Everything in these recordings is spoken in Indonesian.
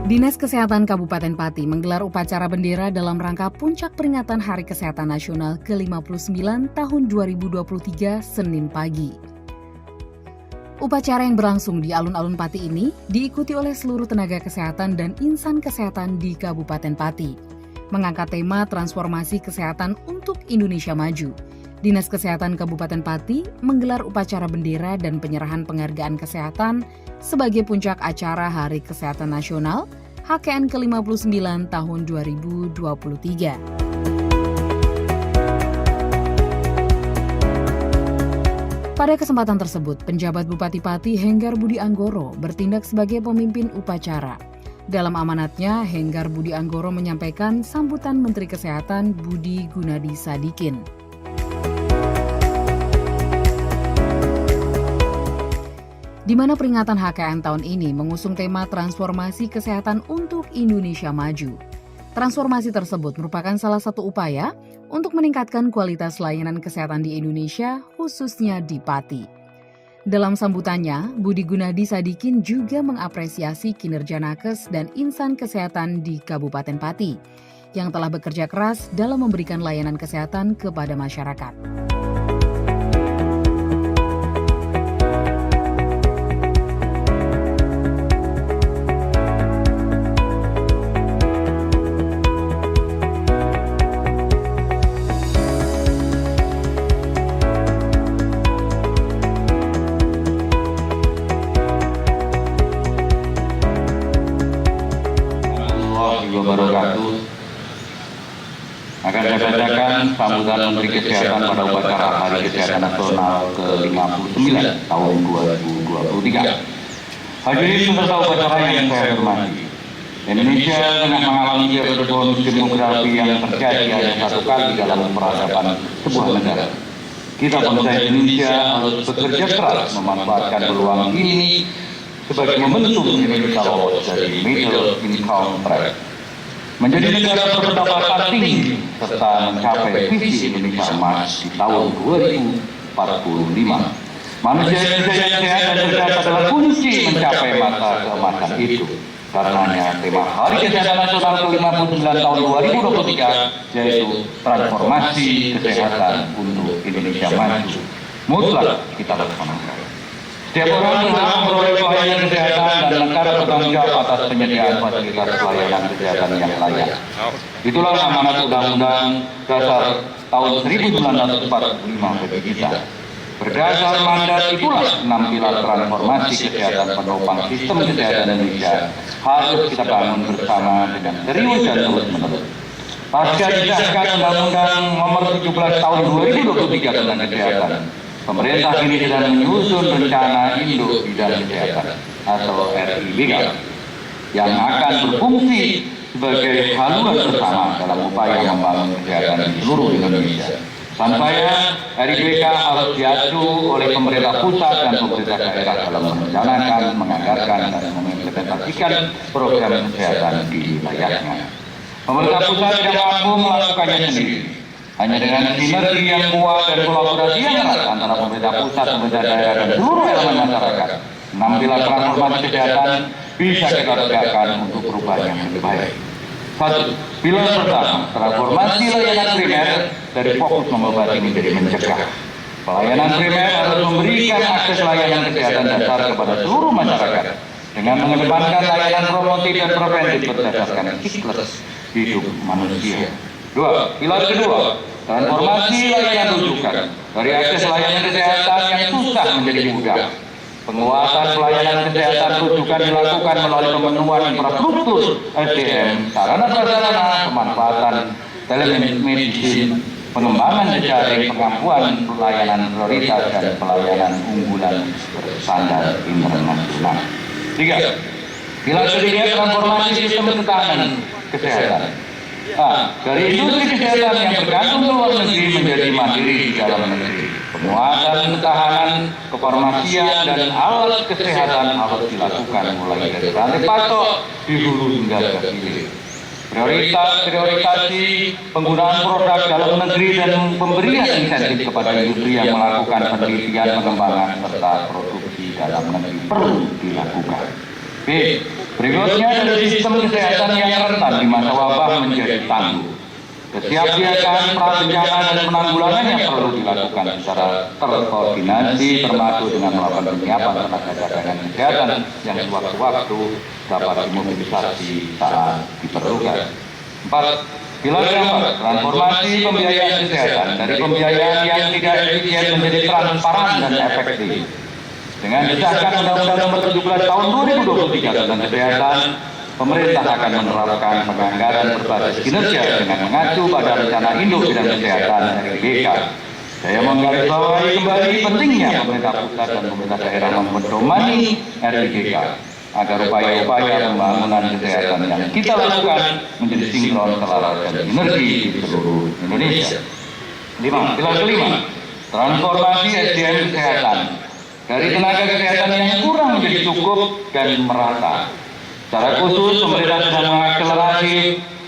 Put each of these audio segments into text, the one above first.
Dinas Kesehatan Kabupaten Pati menggelar upacara bendera dalam rangka puncak peringatan Hari Kesehatan Nasional ke-59 tahun 2023 Senin pagi. Upacara yang berlangsung di alun-alun Pati ini diikuti oleh seluruh tenaga kesehatan dan insan kesehatan di Kabupaten Pati, mengangkat tema transformasi kesehatan untuk Indonesia Maju. Dinas Kesehatan Kabupaten Pati menggelar upacara bendera dan penyerahan penghargaan kesehatan sebagai puncak acara Hari Kesehatan Nasional HKN ke-59 tahun 2023. Pada kesempatan tersebut, penjabat Bupati Pati Henggar Budi Anggoro bertindak sebagai pemimpin upacara. Dalam amanatnya, Henggar Budi Anggoro menyampaikan sambutan Menteri Kesehatan Budi Gunadi Sadikin. Di mana peringatan HKN tahun ini mengusung tema transformasi kesehatan untuk Indonesia Maju. Transformasi tersebut merupakan salah satu upaya untuk meningkatkan kualitas layanan kesehatan di Indonesia, khususnya di Pati. Dalam sambutannya, Budi Gunadi Sadikin juga mengapresiasi kinerja nakes dan insan kesehatan di Kabupaten Pati yang telah bekerja keras dalam memberikan layanan kesehatan kepada masyarakat. Wabarakatuh. Akan saya bacakan sambutan Menteri Kesehatan pada upacara Hari Kesehatan Nasional ke-59 tahun 2023. Hadirin peserta upacara yang saya hormati, Indonesia tengah mengalami bonus demografi yang terjadi hanya satu kali dalam peradaban sebuah negara. Kita bangsa Indonesia harus bekerja keras memanfaatkan peluang ini sebagai momentum Indonesia lolos dari middle income trap, menjadi negara berpendapatan tinggi serta mencapai visi Indonesia Emas di tahun 2045. Manusia Indonesia yang sehat dan cerdas adalah kunci mencapai masa keemasan itu. Karenanya tema Hari Kesehatan Nasional ke-59 tahun 2023 yaitu transformasi kesehatan untuk Indonesia Maju mutlak kita laksanakan. Setiap orang berhak memperoleh pelayanan kesehatan dan negara bertanggung jawab atas penyediaan fasilitas pelayanan kesehatan yang layak. Itulah amanat Undang-Undang Dasar tahun 1945 bagi kita. Berdasar mandat itulah 6 pilar transformasi kesehatan penopang sistem kesehatan Indonesia harus kita bangun bersama dengan serius dan terus-menerus. Pasca disahkan Undang-Undang Nomor 17 Tahun 2023 tentang kesehatan, pemerintah kini sedang menyusun rencana induk bidang kesehatan atau RIBK yang akan berfungsi sebagai haluan bersama dalam upaya membangun kesehatan di seluruh Indonesia. Sampainya RIBK harus diacu oleh pemerintah pusat dan pemerintah daerah dalam merencanakan, menganggarkan, dan mengimplementasikan program kesehatan di wilayahnya. Pemerintah pusat tidak mampu melakukannya sendiri. Hanya dengan sinergi yang kuat dan kolaborasi yang erat antara pemerintah pusat, pemerintah daerah, dan seluruh elemen masyarakat, 6 pilar transformasi kesehatan bisa kita tegakkan untuk perubahan yang lebih baik. 1. Pilar pertama, transformasi layanan primer dari fokus mengobati menjadi mencegah. Pelayanan primer harus memberikan akses layanan kesehatan dasar kepada seluruh masyarakat dengan mengedepankan layanan promotif dan preventif berdasarkan siklus hidup manusia. 2. Pilar kedua, transformasi layanan rujukan dari akses layanan kesehatan yang susah menjadi mudah. Penguatan pelayanan kesehatan rujukan dilakukan melalui pemenuhan infrastruktur SDM, sarana prasarana, pemanfaatan telemedicine, pengembangan jejaring, pengampuan pelayanan prioritas dan pelayanan unggulan berstandar internasional. 3. Pilar ketiga, transformasi sistem ketahanan kesehatan. Dari industri kesehatan yang bergantung ke luar negeri menjadi mandiri di dalam negeri. Penguatan ketahanan, kefarmasian, dan alat kesehatan harus dilakukan mulai dari rantai pasok di hulu hingga ke hilir. Prioritasi penggunaan produk dalam negeri dan pemberian insentif kepada industri yang melakukan penelitian, pengembangan, serta produksi dalam negeri perlu dilakukan. B. Berikutnya dari sistem kesehatan yang rentan di masa wabah menjadi tangguh. Kesiapsiagaan prabencana dan penanggulangannya perlu dilakukan secara terkoordinasi, termasuk dengan melakukan penyiapan tenaga cadangan kesehatan yang sewaktu-waktu dapat dimobilisasi saat diperlukan. 4. Pilar keempat, transformasi pembiayaan kesehatan dari pembiayaan yang tidak efisien menjadi transparan dan efektif. Dengan disahkan Undang-Undang Nomor 17 Tahun 2023 tentang kesehatan, pemerintah akan menerapkan penganggaran berbasis kinerja dengan mengacu pada rencana induk bidang kesehatan RBK. Saya menggarisbawahi kembali pentingnya pemerintah pusat dan pemerintah daerah mempedomani RBK agar upaya-upaya pembangunan kesehatan yang kita lakukan menjadi sinkron, selaras, dan sinergi di seluruh Indonesia. 5. Pilar kelima, transformasi SDM kesehatan dari tenaga kesehatan yang kurang menjadi cukup dan merata. Secara khusus, pemerintah sedang mengakselerasi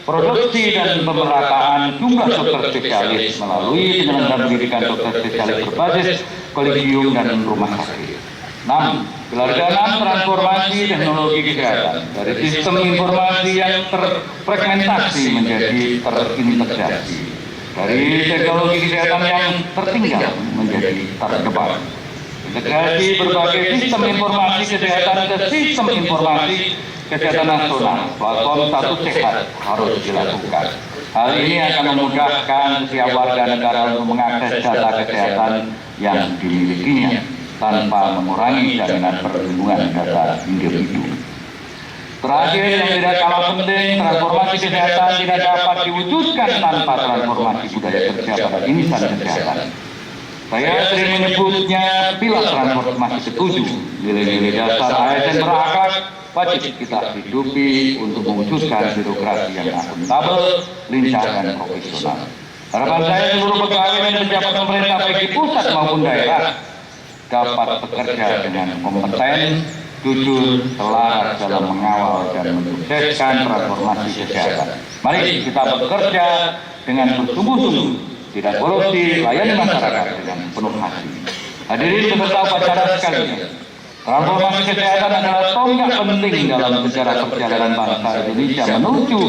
produksi dan pemerataan jumlah dokter spesialis melalui penyelenggaraan pendidikan dokter spesialis berbasis kolegium dan rumah sakit. 6. Pilar ke-6, transformasi teknologi kesehatan dari sistem informasi yang terfragmentasi menjadi terintegrasi, dari teknologi kesehatan yang tertinggal menjadi terdepan. Integrasi berbagai sistem informasi kesehatan ke sistem informasi kesehatan nasional, platform Satu Sehat harus dilakukan. Hal ini akan memudahkan setiap warga negara untuk mengakses data kesehatan yang dimilikinya tanpa mengurangi jaminan perlindungan data individu. Terakhir yang tidak kalah penting, transformasi kesehatan tidak dapat diwujudkan tanpa transformasi budaya kerja pada insan kesehatan. Saya sering menyebutnya pilar transformasi ke-7, nilai-nilai dasar ASN berakhlak wajib kita hidupi untuk mewujudkan birokrasi yang akuntabel, lincah, dan profesional. Harapan saya seluruh pegawai dan pejabat pemerintah baik di pusat maupun daerah dapat bekerja dengan kompeten, jujur, selaras dalam mengawal dan mensukseskan transformasi kesehatan. Mari kita bekerja dengan bersungguh-sungguh, tidak korupsi, layani masyarakat dengan penuh hati. Hadirin peserta upacara sekalian, transformasi kesehatan adalah tonggak penting dalam sejarah perjalanan bangsa Indonesia menuju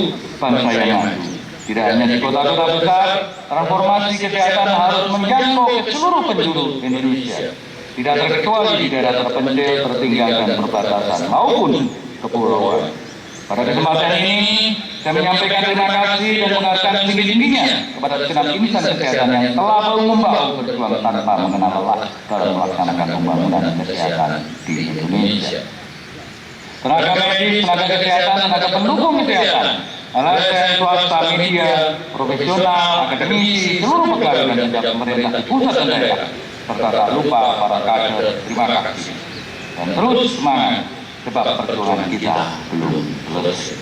bangsa yang maju. Tidak hanya di kota-kota besar, transformasi kesehatan harus menjangkau ke seluruh penjuru Indonesia. Tidak terkecuali di daerah terpencil, tertinggal, dan perbatasan maupun kepulauan. Pada kesempatan ini, saya menyampaikan terima kasih dan menghargai tinggi-tingginya kepada segenap insan kesehatan yang telah bahu-membahu berjuang tanpa mengenal lelah dalam melaksanakan pembangunan kesehatan di Indonesia. Tenaga medis, tenaga kesehatan, tenaga pendukung kesehatan, LSM, swasta, media, profesional, akademisi, seluruh pegawai dan pejabat pemerintah di pusat dan daerah, serta tak lupa para kader, terima kasih. Dan terus semangat, sebab perjuangan kita belum selesai.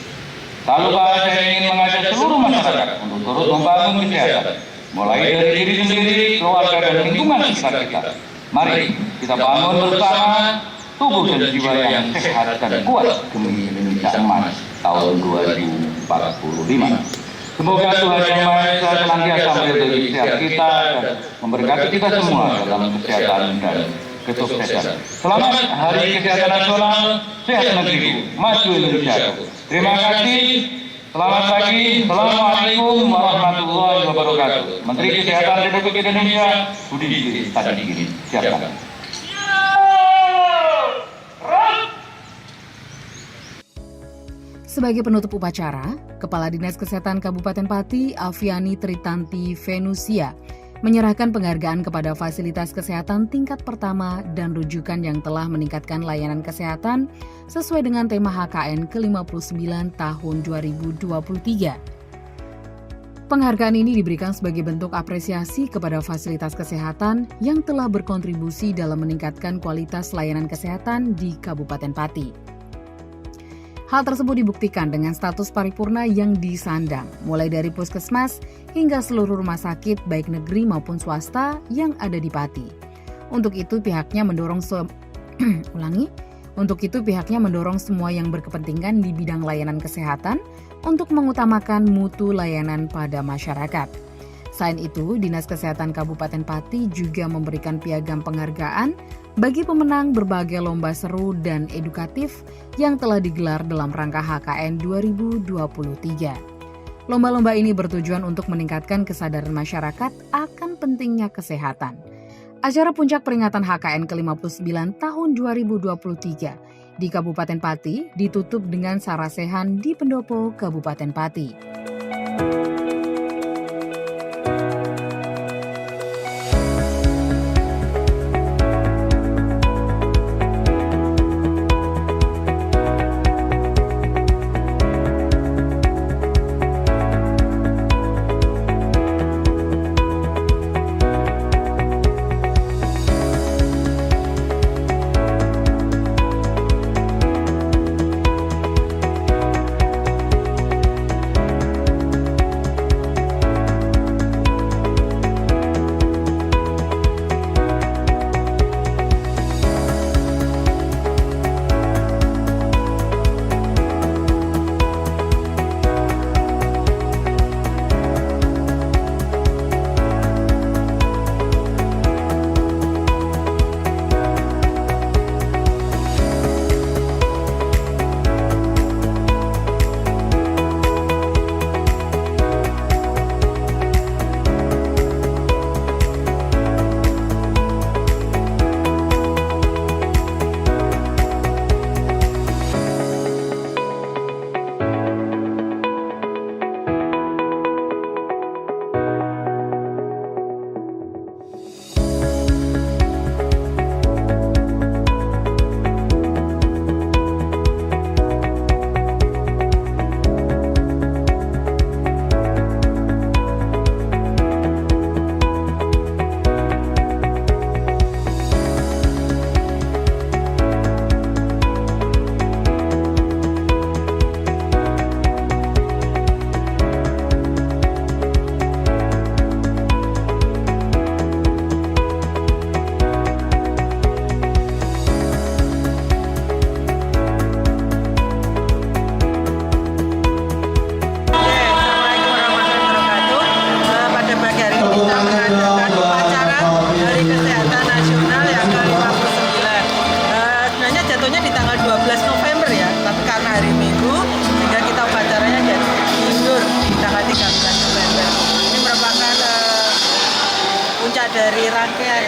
Tak lupa saya ingin mengajak seluruh masyarakat untuk turut membangun kesehatan, mulai dari diri sendiri, keluarga, dan lingkungan sekitar kita. Mari kita bangun bersama tubuh dan jiwa yang sehat dan kuat demi Indonesia Emas tahun 2045. Semoga Tuhan Yang Maha Esa senantiasa melindungi sehat kita dan memberkati kita semua dalam kesehatan dan kesuksesan. Selamat Hari Kesehatan Nasional, sehat negeriku, maju Indonesia. Terima kasih. Selamat pagi. Assalamualaikum warahmatullahi wabarakatuh. Menteri Kesehatan Republik Indonesia Budi Sadikin. Siapkan. Sebagai penutup upacara, Kepala Dinas Kesehatan Kabupaten Pati, Aviani Tritanti Venusia, menyerahkan penghargaan kepada fasilitas kesehatan tingkat pertama dan rujukan yang telah meningkatkan layanan kesehatan sesuai dengan tema HKN ke-59 tahun 2023. Penghargaan ini diberikan sebagai bentuk apresiasi kepada fasilitas kesehatan yang telah berkontribusi dalam meningkatkan kualitas layanan kesehatan di Kabupaten Pati. Hal tersebut dibuktikan dengan status paripurna yang disandang, mulai dari puskesmas hingga seluruh rumah sakit baik negeri maupun swasta yang ada di Pati. Untuk itu pihaknya mendorong semua yang berkepentingan di bidang layanan kesehatan untuk mengutamakan mutu layanan pada masyarakat. Selain itu, Dinas Kesehatan Kabupaten Pati juga memberikan piagam penghargaan bagi pemenang berbagai lomba seru dan edukatif yang telah digelar dalam rangka HKN 2023. Lomba-lomba ini bertujuan untuk meningkatkan kesadaran masyarakat akan pentingnya kesehatan. Acara puncak peringatan HKN ke-59 tahun 2023 di Kabupaten Pati ditutup dengan sarasehan di Pendopo, Kabupaten Pati. Dari rangkaian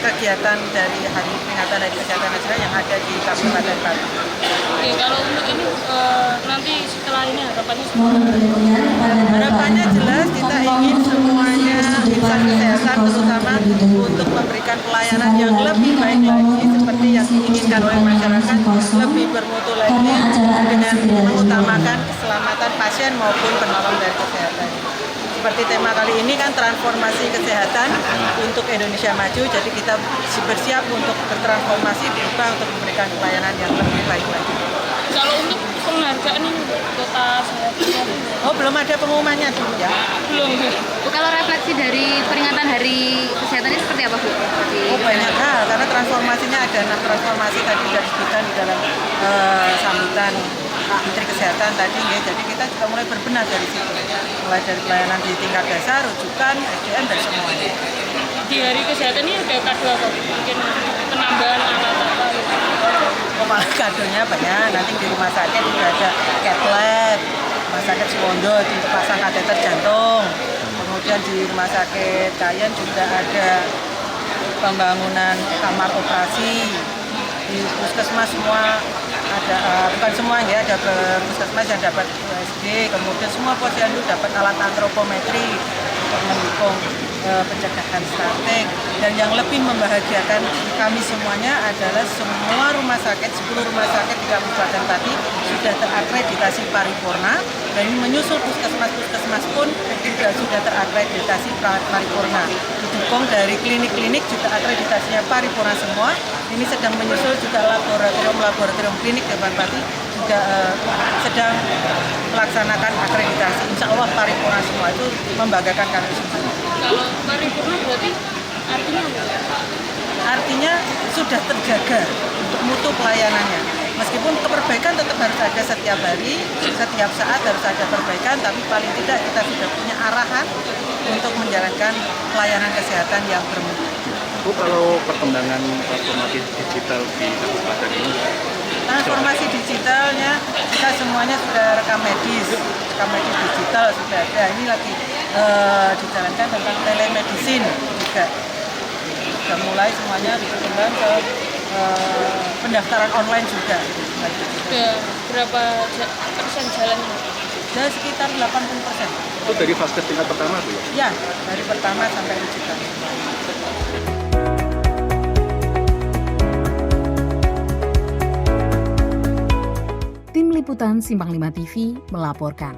kegiatan dari Hari Peringatan Hari Kesehatan Nasional yang ada di Kabupaten Pati. Oke, kalau untuk ini nanti setelah ini harapannya Harapannya jelas kita ingin semuanya insan kesehatan terutama untuk memberikan pelayanan yang lebih baik lagi seperti yang diinginkan oleh masyarakat, lebih bermutu lagi dengan mengutamakan keselamatan pasien maupun penolong dari kesehatan. Seperti tema kali ini kan transformasi kesehatan untuk Indonesia maju, jadi kita bersiap untuk bertransformasi berubah untuk memberikan pelayanan yang lebih baik lagi. kalau untuk penghargaan ini kota sehatnya Oh, belum ada pengumumannya dulu ya? belum. Bu, kalau refleksi dari peringatan Hari Kesehatan ini seperti apa, Bu? Oh, banyak hal, karena transformasinya ada 6 transformasi tadi sudah disebutkan di dalam sambutan Pak Menteri Kesehatan tadi ya. Jadi kita juga mulai berbenah dari situ, mulai dari pelayanan di tingkat dasar, rujukan, SDM dan semuanya. Di Hari Kesehatan ini ada kado apa? Mungkin penambahan alat apa? Oh, malah kadonya banyak. Nanti di rumah sakit juga ada cat lab, rumah sakit Suwondo dipasang kateter jantung. Kemudian di rumah sakit Kayen juga ada pembangunan kamar operasi. Di puskesmas semua ada, bukan semua ya, ada puskesmas yang dapat USG. Kemudian semua posyandu dapat alat antropometri untuk mendukung pencegahan stunting. Dan yang lebih membahagiakan kami semuanya adalah semua rumah sakit, 10 rumah sakit di Kabupaten Pati sudah terakreditasi paripurna, dan ini menyusul puskesmas-puskesmas pun juga sudah terakreditasi paripurna. Didukung dari klinik-klinik juga akreditasinya paripurna semua. Ini sedang menyusul juga laboratorium klinik Dewan Pati juga sedang melaksanakan akreditasi. Insya Allah paripurna semua, itu membanggakan kami semua. Kalau paripurna berarti artinya apa? Artinya sudah terjaga untuk mutu pelayanannya. Meskipun perbaikan tetap harus ada setiap hari, setiap saat harus ada perbaikan, tapi paling tidak kita sudah punya arahan untuk menjalankan pelayanan kesehatan yang bermutu. Bu, kalau perkembangan transformasi digital di kabupaten ini, Transformasi digitalnya kita semuanya sudah rekam medis digital sudah ada. Ini lagi dijalankan tentang telemedicine juga. Sudah mulai semuanya berkembang ke pendaftaran online juga. Udah berapa persen jalannya? Dan sekitar 80%. itu dari fase tingkat pertama Bu ya? Ya, dari pertama sampai rujukan. Tim Liputan Simpang 5 TV melaporkan.